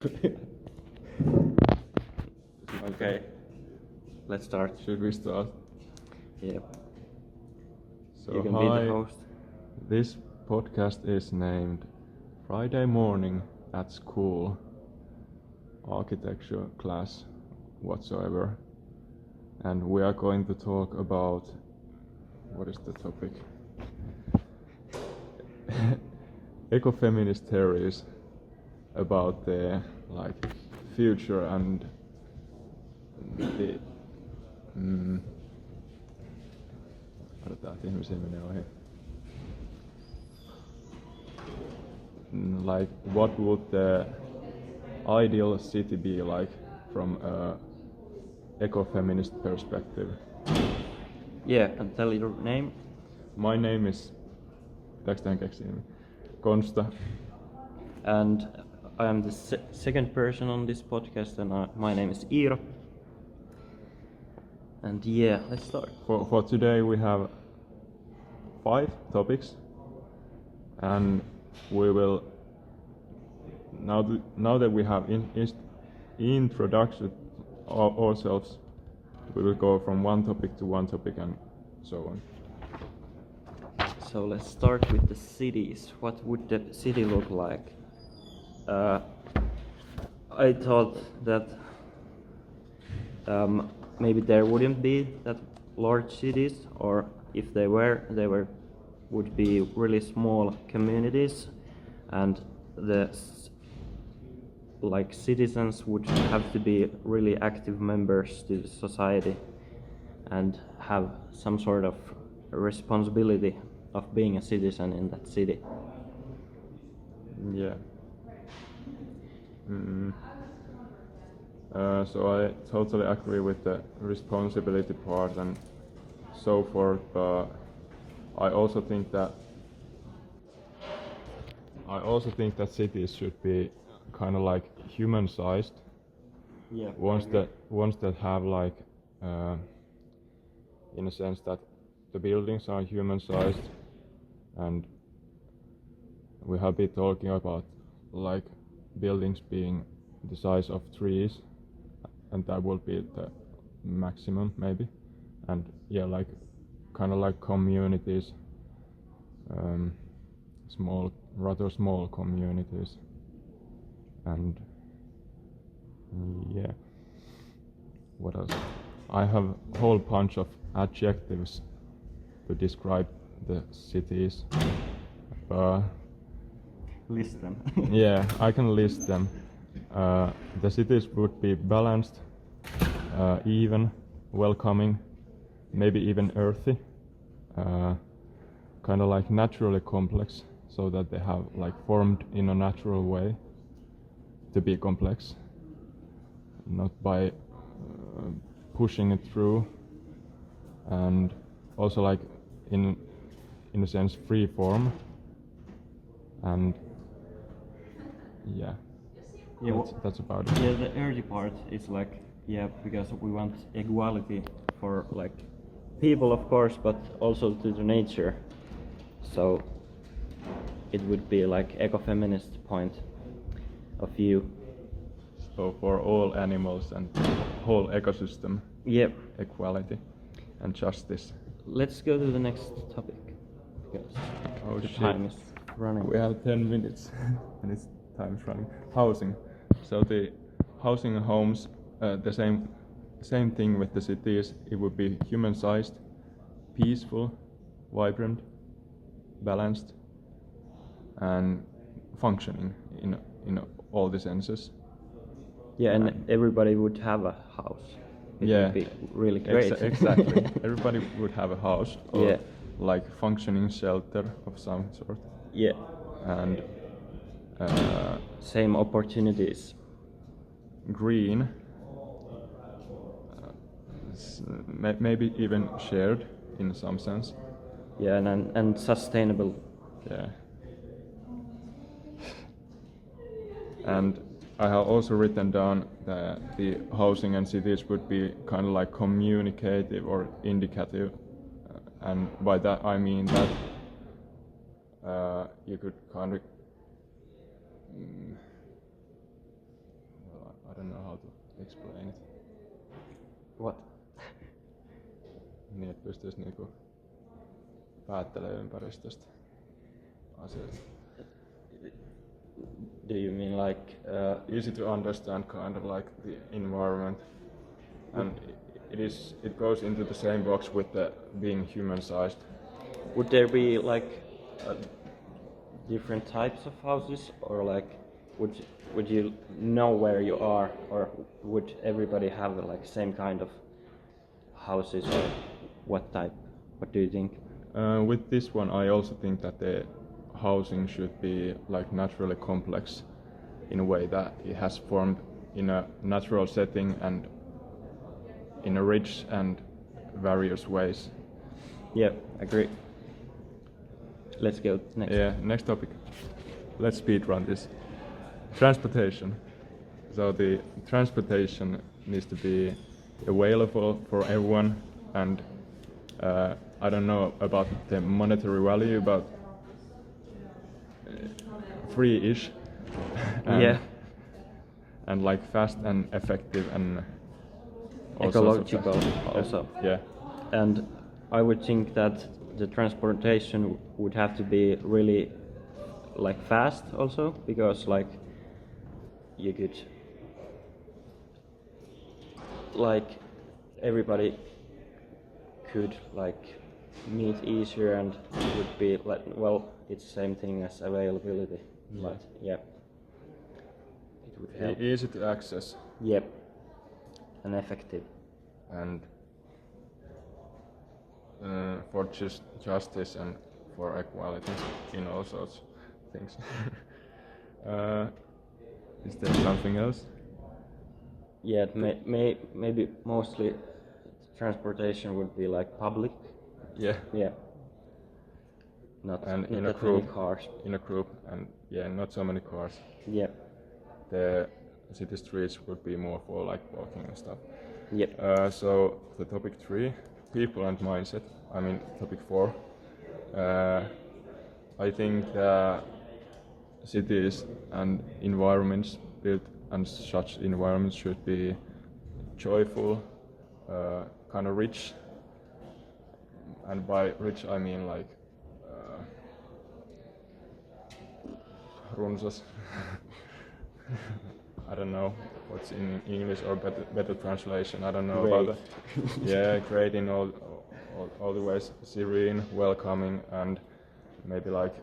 Okay, let's start. Should we start? Yep. So You can be the host. This podcast is named Friday Morning at School, Architecture class whatsoever, and we are going to talk about, what is the topic? Ecofeminist theories about the future and the odotetaan, että ihmisiä menee ohi. Like, what would the ideal city be like from a ecofeminist perspective? Yeah, and tell your name. My name is, pitääkö tähän keksiä nimi? Konsta. And I am the second person on this podcast, and my name is Iiro. And yeah, let's start. For today we have 5 topics, and we will now that we have introduced ourselves, we will go from one topic to one topic and so on. So let's start with the cities. What would the city look like? I thought that maybe there wouldn't be that large cities, or if they would be really small communities, and the citizens would have to be really active members to the society and have some sort of responsibility of being a citizen in that city. Yeah. So I totally agree with the responsibility part and so forth, but I also think that cities should be kind of like human-sized. Yeah. Ones that have in a sense that the buildings are human-sized, and we have been talking about buildings being the size of trees, and that will be the maximum maybe. And yeah, kind of like communities, rather small communities, and yeah, what else? I have a whole bunch of adjectives to describe the cities. List them. Yeah, I can list them. The cities would be balanced, even, welcoming, maybe even earthy, kind of like naturally complex, so that they have formed in a natural way to be complex, not by pushing it through, and also in a sense free form, and yeah. Yeah, that's about it. Yeah, the early part is because we want equality for people, of course, but also to the nature. So it would be ecofeminist point of view. So for all animals and whole ecosystem, Yep. equality and justice. Let's go to the next topic, because the time is running. We have 10 minutes and it's time's running. Housing. So the housing and homes, the same thing with the cities. It would be human-sized, peaceful, vibrant, balanced, and functioning in all the senses. Yeah, and everybody would have a house. It would be really great. Exactly. Everybody would have a house, or Yeah. functioning shelter of some sort. Yeah. And same opportunities. Green, maybe even shared in some sense. Yeah, and sustainable. Yeah. And I have also written down that the housing and cities would be kind of like communicative or indicative, and by that I mean that you could kind of to explain it. What? Niin, että pystyis niinku päättelemään ympäristöstä asioita. Do you mean like Easy to understand, kind of like the environment, and it goes into the same box with the being human-sized. would there be like different types of houses, or like would you know where you are, or would everybody have like same kind of houses, or what type? What do you think? With this one, I also think that the housing should be like naturally complex in a way that it has formed in a natural setting and in a rich and various ways. Yeah, agree. Let's go next. Yeah, next topic. Let's speed run this. Transportation. So the transportation needs to be available for everyone, and I don't know about the monetary value, but free-ish. Yeah. And like fast and effective and all sorts of Ecological stuff. also. Yeah. And I would think that the transportation would have to be really like fast also, because like you could like everybody could like meet easier, and it would be like, well, it's the same thing as availability, but yeah, it would help. Easy to access Yep, and effective. and for justice and for equality in all sorts of things. Is there something else? Yeah, maybe mostly transportation would be like public. Yeah. Yeah. Not And not in a that many group. cars. In a group, and yeah, not so many cars. Yep. The city streets would be more for like walking and stuff. Yep. So the topic 3, people and mindset. I mean topic 4. I think the cities and environments built and such environments should be joyful, kind of rich. And by rich I mean like runsas. I don't know what's in English or better translation. I don't know Great. about that. Yeah, great in all the ways, serene, welcoming, and maybe like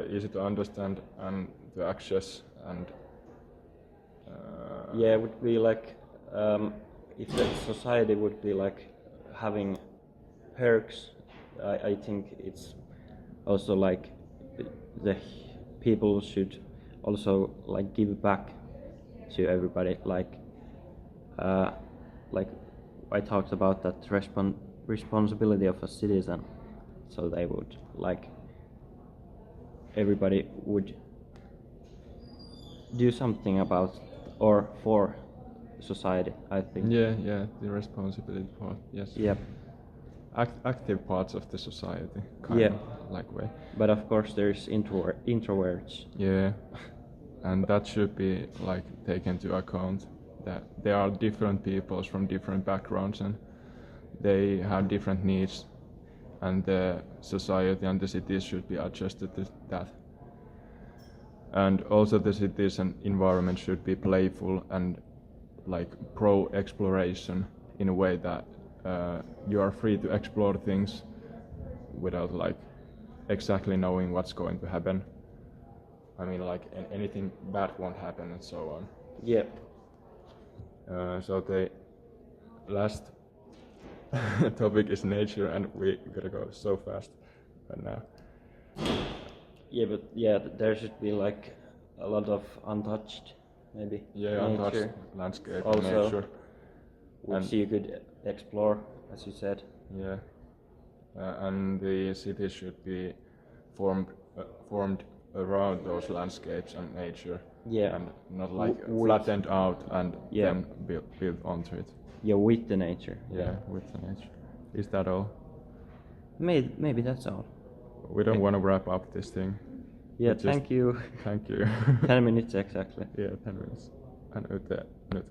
easy to understand and to access, and Yeah, it would be like if the society would be like having perks. I think it's also like the people should also like give back to everybody. Like I talked about that responsibility of a citizen. So they would like everybody would do something about or for society, I think. yeah, the responsibility part. Yes. Yep. Active parts of the society, kind Yeah. of like way. But of course there's introverts. Yeah, and that should be like taken into account, that there are different peoples from different backgrounds and they have different needs, and the society and the cities should be adjusted to that. And also the cities and environment should be playful and like pro exploration in a way that you are free to explore things without like exactly knowing what's going to happen. I mean, like anything bad won't happen and so on. Yep. So the last topic is nature, and we gotta go so fast right now. Yeah, but yeah, there should be like a lot of untouched, maybe. Yeah, nature untouched landscape, also, nature. which And- you could explore, as you said. Yeah, and the cities should be formed around those landscapes and nature. Yeah. and not like With- flattened out and Yeah. then built onto it. Yeah, with the nature. Yeah, with the nature. Is that all? Maybe that's all. We don't want to wrap up this thing. Yeah, Just- thank you. Thank you. 10 minutes exactly. Yeah, 10 minutes. And nyt